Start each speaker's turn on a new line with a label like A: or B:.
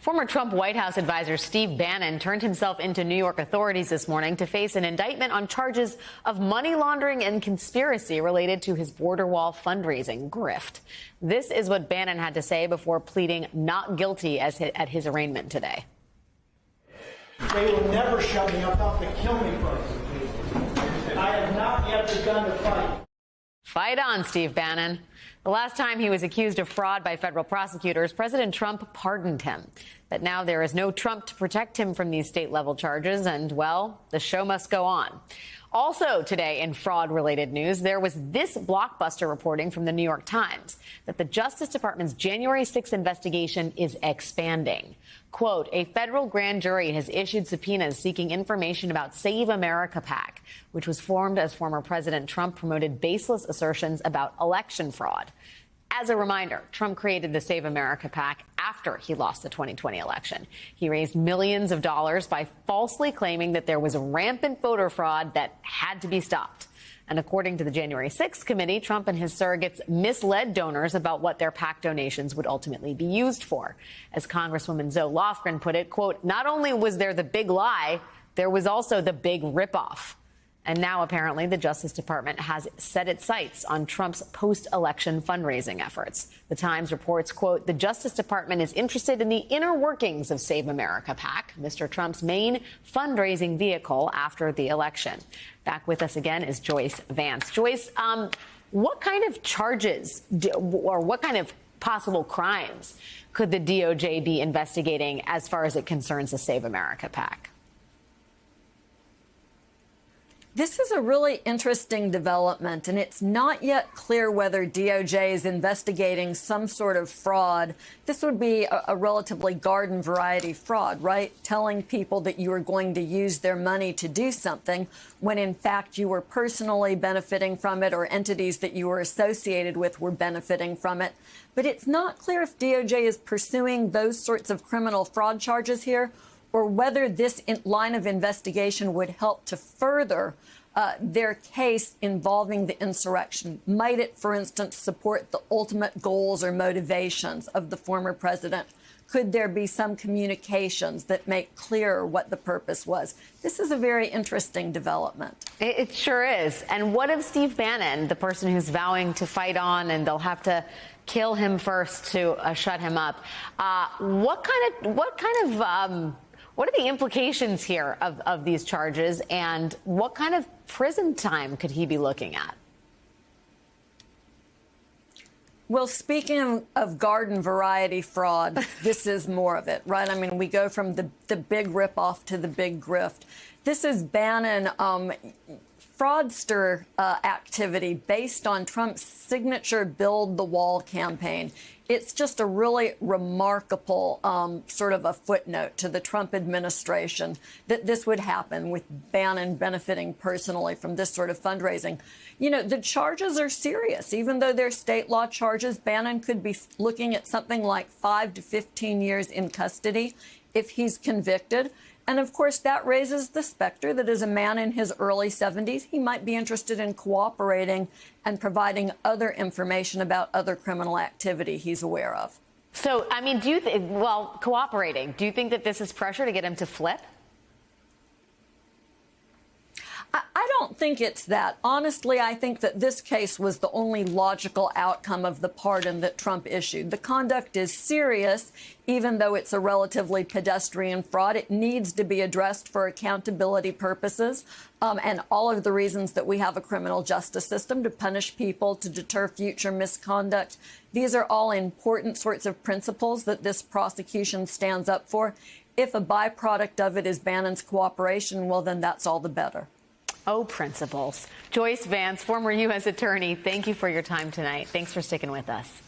A: Former Trump White House advisor Steve Bannon turned himself into New York authorities this morning to face an indictment on charges of money laundering and conspiracy related to his border wall fundraising grift. This is what Bannon had to say before pleading not guilty at his arraignment today.
B: They will never shut me up. They'll have to kill me first. I have not yet begun to fight.
A: Fight on, Steve Bannon. The last time he was accused of fraud by federal prosecutors, President Trump pardoned him. But now there is no Trump to protect him from these state-level charges, and, well, the show must go on. Also today in fraud-related news, there was this blockbuster reporting from the New York Times that the Justice Department's January 6th investigation is expanding. Quote, a federal grand jury has issued subpoenas seeking information about Save America PAC, which was formed as former President Trump promoted baseless assertions about election fraud. As a reminder, Trump created the Save America PAC after he lost the 2020 election. He raised millions of dollars by falsely claiming that there was rampant voter fraud that had to be stopped. And according to the January 6th committee, Trump and his surrogates misled donors about what their PAC donations would ultimately be used for. As Congresswoman Zoe Lofgren put it, quote, not only was there the big lie, there was also the big ripoff. And now, apparently, the Justice Department has set its sights on Trump's post-election fundraising efforts. The Times reports, quote, the Justice Department is interested in the inner workings of Save America PAC, Mr. Trump's main fundraising vehicle after the election. Back with us again is Joyce Vance. Joyce, what kind of charges or what kind of possible crimes could the DOJ be investigating as far as it concerns the Save America PAC?
C: This is a really interesting development, and it's not yet clear whether DOJ is investigating some sort of fraud. This would be a relatively garden variety fraud, right? Telling people that you are going to use their money to do something when, in fact, you were personally benefiting from it or entities that you were associated with were benefiting from it. But it's not clear if DOJ is pursuing those sorts of criminal fraud charges here, or whether this line of investigation would help to further their case involving the insurrection. Might it, for instance, support the ultimate goals or motivations of the former president? Could there be some communications that make clear what the purpose was? This is a very interesting development.
A: It sure is. And what of Steve Bannon, the person who's vowing to fight on, and they'll have to kill him first to shut him up? What are the implications here of these charges, and what kind of prison time could he be looking at?
C: Well, speaking of garden variety fraud, this is more of it, right? I mean, we go from the big ripoff to the big grift. This is Bannon fraudster activity based on Trump's signature Build the Wall campaign. It's just a really remarkable sort of a footnote to the Trump administration that this would happen with Bannon benefiting personally from this sort of fundraising. You know, the charges are serious. Even though they're state law charges, Bannon could be looking at something like 5 to 15 years in custody if he's convicted. And, of course, that raises the specter that as a man in his early 70s, he might be interested in cooperating and providing other information about other criminal activity he's aware of.
A: So, I mean, cooperating, do you think that this is pressure to get him to flip?
C: I don't think it's that. Honestly, I think that this case was the only logical outcome of the pardon that Trump issued. The conduct is serious, even though it's a relatively pedestrian fraud. It needs to be addressed for accountability purposes, and all of the reasons that we have a criminal justice system to punish people, to deter future misconduct. These are all important sorts of principles that this prosecution stands up for. If a byproduct of it is Bannon's cooperation, well, then that's all the better.
A: Oh, principles. Joyce Vance, former U.S. attorney, thank you for your time tonight. Thanks for sticking with us.